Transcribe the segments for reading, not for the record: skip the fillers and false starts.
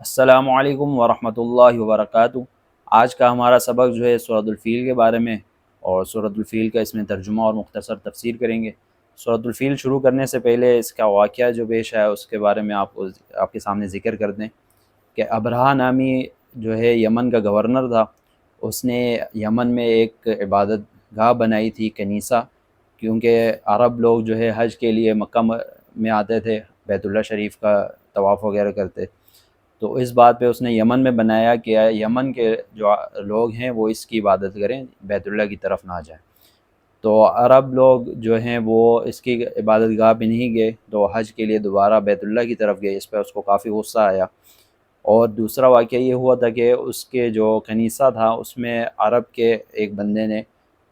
السلام علیکم ورحمۃ اللہ وبرکاتہ۔ آج کا ہمارا سبق جو ہے سورۃ الفیل کے بارے میں، اور سورۃ الفیل کا اس میں ترجمہ اور مختصر تفسیر کریں گے۔ سورۃ الفیل شروع کرنے سے پہلے اس کا واقعہ جو پیش ہے اس کے بارے میں آپ کے سامنے ذکر کر دیں کہ ابرہہ نامی جو ہے یمن کا گورنر تھا، اس نے یمن میں ایک عبادت گاہ بنائی تھی، کنیسہ، کیونکہ عرب لوگ جو ہے حج کے لیے مکہ میں آتے تھے، بیت اللہ شریف کا طواف وغیرہ کرتے، تو اس بات پہ اس نے یمن میں بنایا کہ یمن کے جو لوگ ہیں وہ اس کی عبادت کریں، بیت اللہ کی طرف نہ جائیں۔ تو عرب لوگ جو ہیں وہ اس کی عبادت گاہ پہ نہیں گئے، تو حج کے لیے دوبارہ بیت اللہ کی طرف گئے۔ اس پہ اس کو کافی غصہ آیا۔ اور دوسرا واقعہ یہ ہوا تھا کہ اس کے جو کنیسہ تھا اس میں عرب کے ایک بندے نے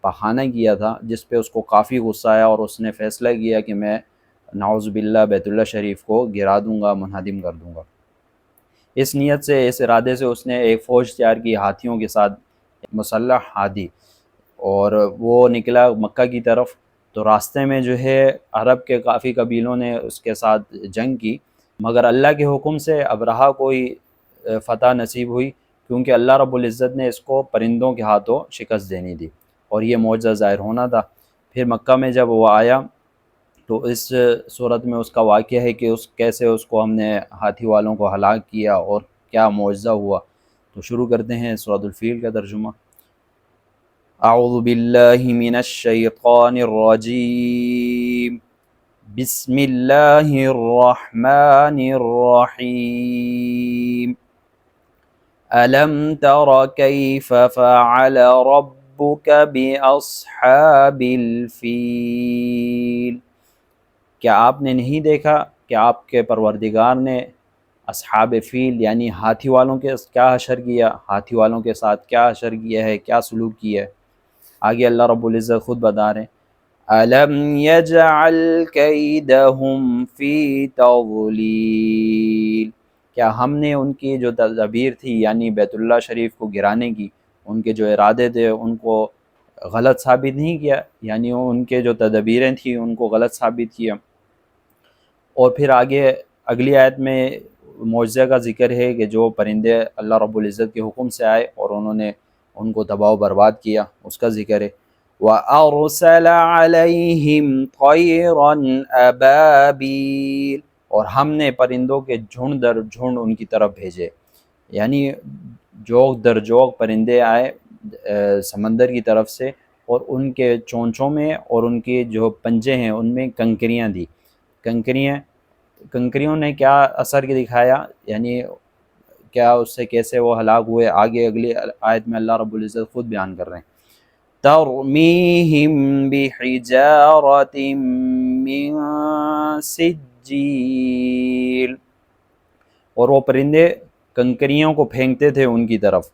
پخانہ کیا تھا، جس پہ اس کو کافی غصہ آیا، اور اس نے فیصلہ کیا کہ میں نعوذ باللہ بیت اللہ شریف کو گرا دوں گا، منہدم کر دوں گا۔ اس نیت سے، اس ارادے سے اس نے ایک فوج تیار کی ہاتھیوں کے ساتھ، مسلح ہادی، اور وہ نکلا مکہ کی طرف۔ تو راستے میں جو ہے عرب کے کافی قبیلوں نے اس کے ساتھ جنگ کی، مگر اللہ کے حکم سے ابرہہ کو ہی فتح نصیب ہوئی، کیونکہ اللہ رب العزت نے اس کو پرندوں کے ہاتھوں شکست دینی دی، اور یہ معجزہ ظاہر ہونا تھا۔ پھر مکہ میں جب وہ آیا تو اس صورت میں اس کا واقعہ ہے کہ کیسے اس کو ہم نے ہاتھی والوں کو ہلاک کیا اور کیا معجزہ ہوا۔ تو شروع کرتے ہیں سورۃ الفیل کا ترجمہ۔ اعوذ باللہ من الشیطان الرجیم، بسم اللہ الرحمن الرحیم۔ الم تر کیف فعل ربک باصحاب الفیل، کیا آپ نے نہیں دیکھا کہ آپ کے پروردگار نے اصحاب فیل یعنی ہاتھی والوں کے کیا حشر کیا، ہاتھی والوں کے ساتھ کیا حشر کیا ہے، کیا سلوک کیا ہے۔ آگے اللہ رب العزت خود بتا رہے ہیں، أَلَمْ يَجْعَلْ كَيْدَهُمْ فِي تَضْلِيلٍ، کیا ہم نے ان کی جو تدابیر تھی یعنی بیت اللہ شریف کو گرانے کی، ان کے جو ارادے تھے ان کو غلط ثابت نہیں کیا، یعنی ان کے جو تدابیریں تھیں ان کو غلط ثابت کیا۔ اور پھر آگے اگلی آیت میں معجزہ کا ذکر ہے کہ جو پرندے اللہ رب العزت کے حکم سے آئے اور انہوں نے ان کو تباہ و برباد کیا، اس کا ذکر ہے۔ وَأَرْسَلَ عَلَيْهِمْ طَيْرًا أَبَابِيلَ، اور ہم نے پرندوں کے جھنڈ در جھنڈ ان کی طرف بھیجے، یعنی جوگ در جوگ پرندے آئے سمندر کی طرف سے، اور ان کے چونچوں میں اور ان کے جو پنجے ہیں ان میں کنکریاں دی۔ کنکریوں نے کیا اثر دکھایا، یعنی کیا اس سے کیسے وہ ہلاک ہوئے، آگے اگلی آیت میں اللہ رب العزت خود بیان کر رہے ہیں۔ ترمیہم بحجارۃ من سجیل، اور وہ پرندے کنکریوں کو پھینکتے تھے ان کی طرف،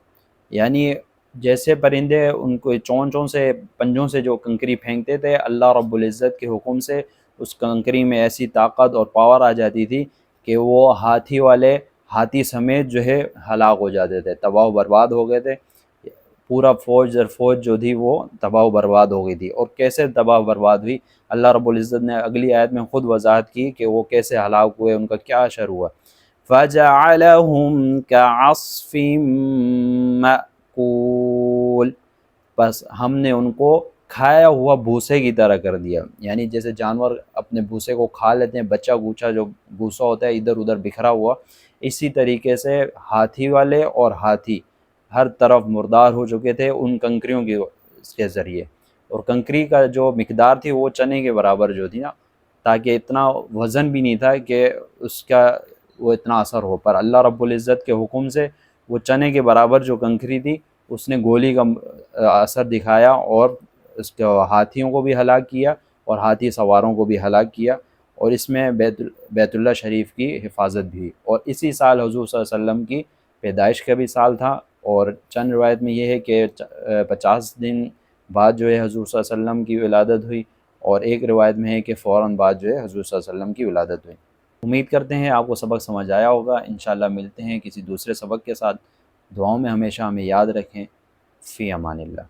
یعنی جیسے پرندے ان کو چونچوں سے، پنجوں سے جو کنکری پھینکتے تھے، اللہ رب العزت کے حکم سے اس کنکری میں ایسی طاقت اور پاور آ جاتی تھی کہ وہ ہاتھی والے ہاتھی سمیت جو ہے ہلاک ہو جاتے تھے، تباہ و برباد ہو گئے تھے۔ پورا فوج در فوج جو تھی وہ تباہ و برباد ہو گئی تھی۔ اور کیسے تباہ و برباد ہوئی، اللہ رب العزت نے اگلی آیت میں خود وضاحت کی کہ وہ کیسے ہلاک ہوئے، ان کا کیا اثر ہوا۔ فَجَعَلَهُمْ كَعَصْفٍ مَأْكُولٍ، بس ہم نے ان کو کھایا ہوا بھوسے کی طرح کر دیا، یعنی جیسے جانور اپنے بھوسے کو کھا لیتے ہیں، بچہ گوچھا جو بھوسا ہوتا ہے ادھر ادھر بکھرا ہوا، اسی طریقے سے ہاتھی والے اور ہاتھی ہر طرف مردار ہو چکے تھے ان کنکریوں کے ذریعے۔ اور کنکری کا جو مقدار تھی وہ چنے کے برابر جو تھی نا، تاکہ اتنا وزن بھی نہیں تھا کہ اس کا وہ اتنا اثر ہو، پر اللہ رب العزت کے حکم سے وہ چنے کے برابر جو کنکری تھی اس نے گولی کا اثر دکھایا، اور اس کے ہاتھیوں کو بھی ہلاک کیا اور ہاتھی سواروں کو بھی ہلاک کیا، اور اس میں بیت اللہ شریف کی حفاظت بھی ہوئی۔ اور اسی سال حضور صلی اللہ علیہ وسلم کی پیدائش کا بھی سال تھا، اور چند روایت میں یہ ہے کہ 50 دن بعد جو ہے حضور صلی اللہ علیہ وسلم کی ولادت ہوئی، اور ایک روایت میں ہے کہ فوراً بعد جو ہے حضور صلی اللہ علیہ وسلم کی ولادت ہوئی۔ امید کرتے ہیں آپ کو سبق سمجھ آیا ہوگا۔ انشاءاللہ ملتے ہیں کسی دوسرے سبق کے ساتھ۔ دعاؤں میں ہمیشہ ہمیں یاد رکھیں۔ فی امان اللہ۔